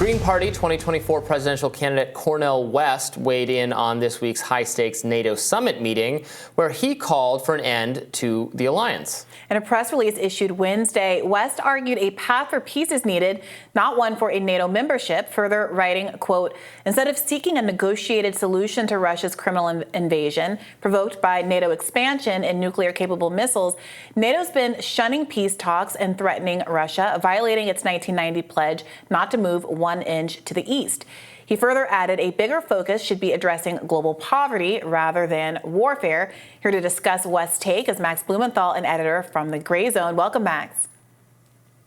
Green Party 2024 presidential candidate Cornel West weighed in on this week's high-stakes NATO summit meeting, where he called for an end to the alliance. In a press release issued Wednesday, West argued a path for peace is needed, not one for a NATO membership, further writing, quote, "Instead of seeking a negotiated solution to Russia's criminal invasion provoked by NATO expansion and nuclear-capable missiles, NATO's been shunning peace talks and threatening Russia, violating its 1990 pledge not to move 1 inch to the east." He further added a bigger focus should be addressing global poverty rather than warfare. Here to discuss West's take is Max Blumenthal, an editor from the Grayzone. Welcome, Max.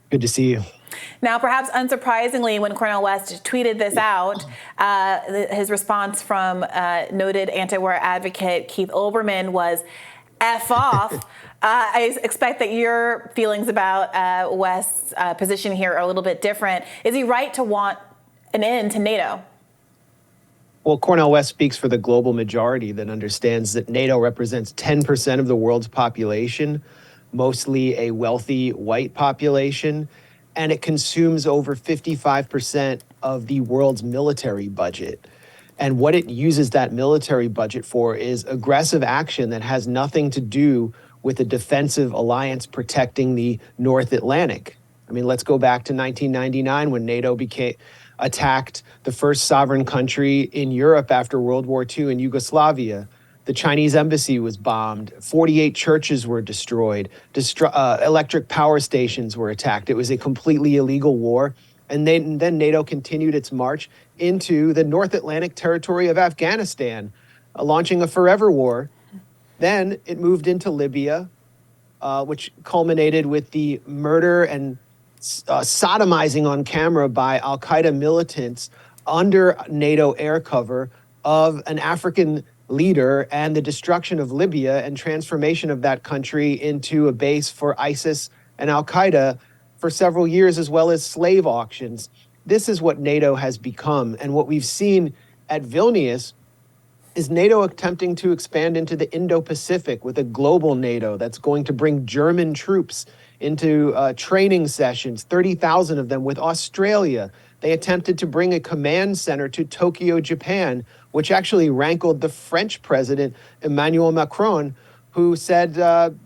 Good to see you. Now, perhaps unsurprisingly, when Cornel West tweeted this out, his response from noted anti-war advocate Keith Olbermann was F off. I expect that your feelings about West's position here are a little bit different. Is he right to want an end to NATO? Well, Cornel West speaks for the global majority that understands that NATO represents 10% of the world's population, mostly a wealthy white population, and it consumes over 55% of the world's military budget. And what it uses that military budget for is aggressive action that has nothing to do with a defensive alliance protecting the North Atlantic. I mean, let's go back to 1999 when NATO attacked the first sovereign country in Europe after World War II in Yugoslavia. The Chinese embassy was bombed. 48 churches were destroyed. Electric power stations were attacked. It was a completely illegal war. And then NATO continued its march into the North Atlantic territory of Afghanistan, launching a forever war. Then it moved into Libya, which culminated with the murder and sodomizing on camera by al-Qaeda militants under NATO air cover of an African leader, and the destruction of Libya and transformation of that country into a base for ISIS and al-Qaeda for several years, as well as slave auctions. This is what NATO has become. And what we've seen at Vilnius is NATO attempting to expand into the Indo-Pacific with a global NATO that's going to bring German troops into training sessions, 30,000 of them with Australia. They attempted to bring a command center to Tokyo, Japan, which actually rankled the French president, Emmanuel Macron, who said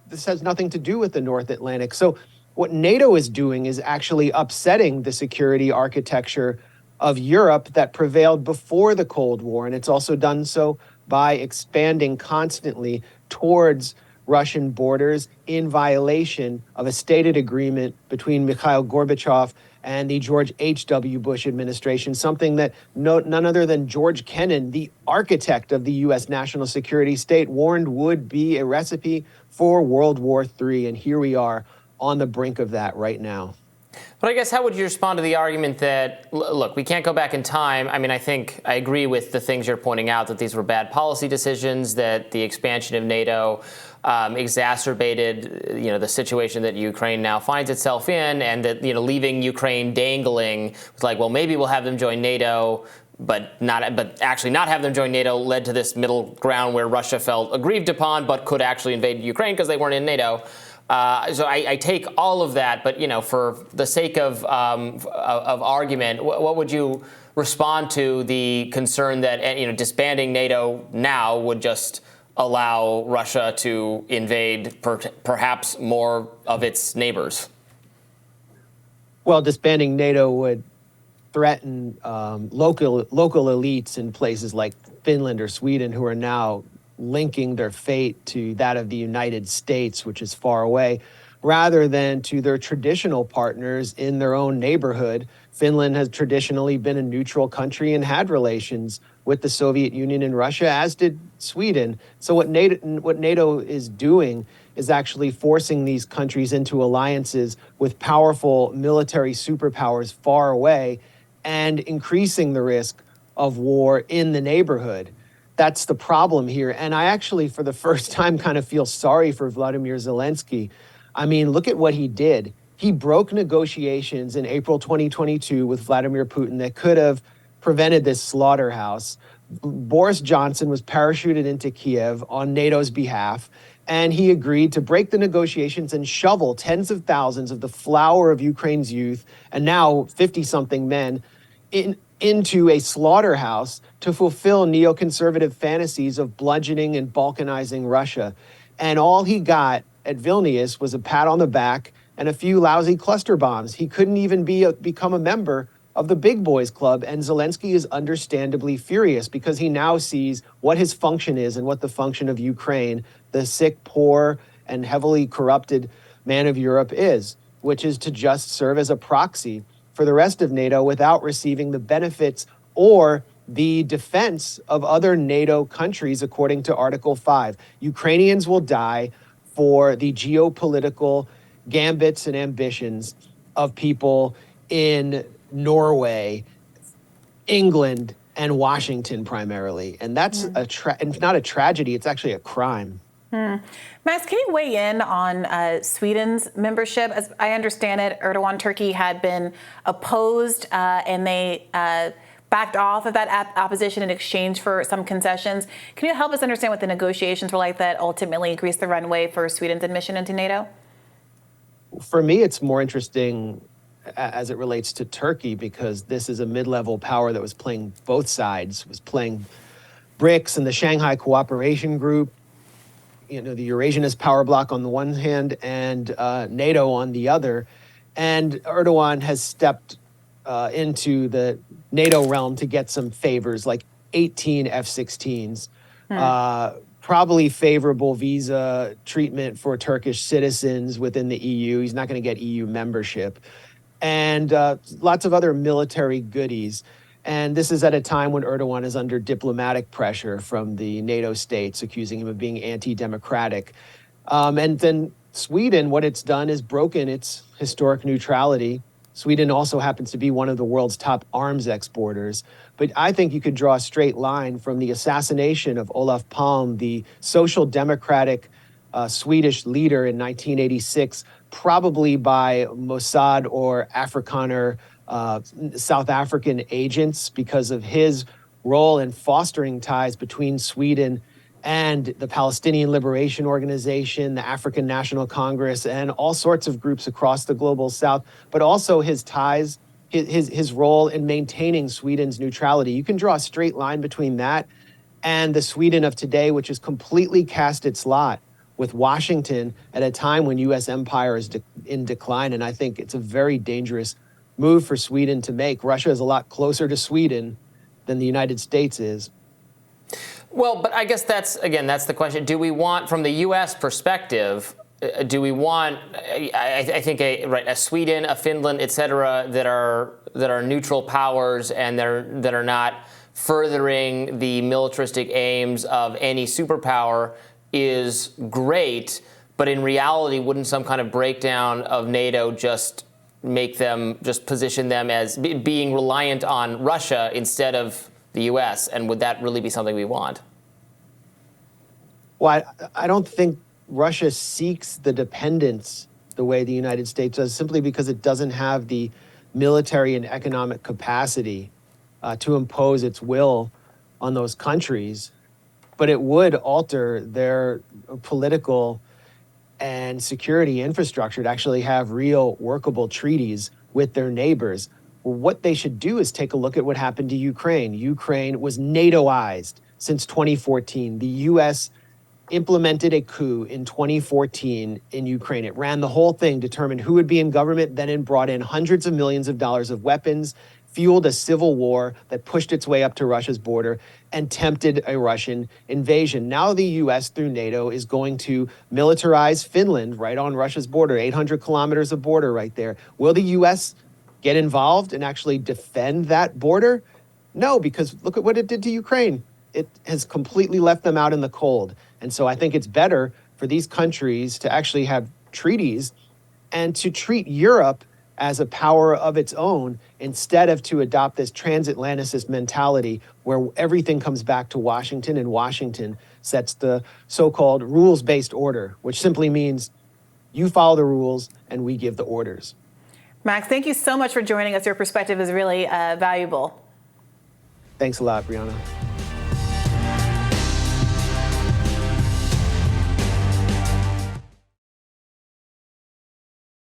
this has nothing to do with the North Atlantic. So what NATO is doing is actually upsetting the security architecture of Europe that prevailed before the Cold War. And it's also done so by expanding constantly towards Russian borders in violation of a stated agreement between Mikhail Gorbachev and the George H.W. Bush administration, something that none other than George Kennan, the architect of the U.S. national security state, warned would be a recipe for World War III. And here we are on the brink of that right now. But I guess how would you respond to the argument that, look, we can't go back in time? I mean, I think I agree with the things you're pointing out, that these were bad policy decisions, that the expansion of NATO exacerbated, the situation that Ukraine now finds itself in, and that, leaving Ukraine dangling was like, well, maybe we'll have them join NATO, but actually not have them join NATO led to this middle ground where Russia felt aggrieved upon, but could actually invade Ukraine because they weren't in NATO. So I take all of that, but for the sake of argument, what would you respond to the concern that disbanding NATO now would just allow Russia to invade perhaps more of its neighbors? Well, disbanding NATO would threaten local elites in places like Finland or Sweden, who are now linking their fate to that of the United States, which is far away, rather than to their traditional partners in their own neighborhood. Finland has traditionally been a neutral country and had relations with the Soviet Union and Russia, as did Sweden. So what NATO is doing is actually forcing these countries into alliances with powerful military superpowers far away and increasing the risk of war in the neighborhood. That's the problem here. And I actually, for the first time, kind of feel sorry for Vladimir Zelensky. I mean, look at what he did. He broke negotiations in April 2022 with Vladimir Putin that could have prevented this slaughterhouse. Boris Johnson was parachuted into Kiev on NATO's behalf, and he agreed to break the negotiations and shovel tens of thousands of the flower of Ukraine's youth, and now 50-something men, into a slaughterhouse to fulfill neoconservative fantasies of bludgeoning and balkanizing Russia. And all he got at Vilnius was a pat on the back and a few lousy cluster bombs. He couldn't even become a member of the big boys club. And Zelensky is understandably furious because he now sees what his function is and what the function of Ukraine, the sick, poor, and heavily corrupted man of Europe is, which is to just serve as a proxy for the rest of NATO without receiving the benefits or the defense of other NATO countries, according to Article 5. Ukrainians will die for the geopolitical gambits and ambitions of people in Norway, England, and Washington primarily. And that's and not a tragedy, it's actually a crime. Max, can you weigh in on Sweden's membership? As I understand it, Erdogan Turkey had been opposed and they backed off of that opposition in exchange for some concessions. Can you help us understand what the negotiations were like that ultimately greased the runway for Sweden's admission into NATO? For me, it's more interesting as it relates to Turkey because this is a mid-level power that was playing both sides, was playing BRICS and the Shanghai Cooperation Group, the Eurasianist power bloc on the one hand and NATO on the other. And Erdogan has stepped into the NATO realm to get some favors, like 18 F-16s, probably favorable visa treatment for Turkish citizens within the EU. He's not going to get EU membership. And lots of other military goodies. And this is at a time when Erdogan is under diplomatic pressure from the NATO states, accusing him of being anti-democratic. And then Sweden, what it's done is broken its historic neutrality. Sweden also happens to be one of the world's top arms exporters. But I think you could draw a straight line from the assassination of Olof Palme, the social democratic Swedish leader in 1986, probably by Mossad or Afrikaner South African agents because of his role in fostering ties between Sweden and the Palestinian Liberation Organization, the African National Congress, and all sorts of groups across the global South, but also his ties, his role in maintaining Sweden's neutrality. You can draw a straight line between that and the Sweden of today, which has completely cast its lot with Washington at a time when U.S. empire is in decline. And I think it's a very dangerous move for Sweden to make. Russia is a lot closer to Sweden than the United States is. Well, but I guess that's the question. Do we want, from the U.S. perspective, do we want, I think, a Sweden, a Finland, et cetera, that are neutral powers and that are not furthering the militaristic aims of any superpower is great, but in reality, wouldn't some kind of breakdown of NATO just position them as being reliant on Russia instead of the U.S., and would that really be something we want? Well, I don't think Russia seeks the dependence the way the United States does, simply because it doesn't have the military and economic capacity to impose its will on those countries. But it would alter their political and security infrastructure to actually have real workable treaties with their neighbors. Well, what they should do is take a look at what happened to Ukraine. Ukraine was NATOized since 2014. The U.S. implemented a coup in 2014 in Ukraine. It ran the whole thing, determined who would be in government, then it brought in hundreds of millions of dollars of weapons, fueled a civil war that pushed its way up to Russia's border and tempted a Russian invasion. Now the U.S. through NATO is going to militarize Finland right on Russia's border, 800 kilometers of border right there. Will the U.S. get involved and actually defend that border? No, because look at what it did to Ukraine. It has completely left them out in the cold. And so I think it's better for these countries to actually have treaties and to treat Europe as a power of its own instead of to adopt this transatlanticist mentality where everything comes back to Washington, and Washington sets the so-called rules-based order, which simply means you follow the rules and we give the orders. Max, thank you so much for joining us. Your perspective is really valuable. Thanks a lot, Brianna.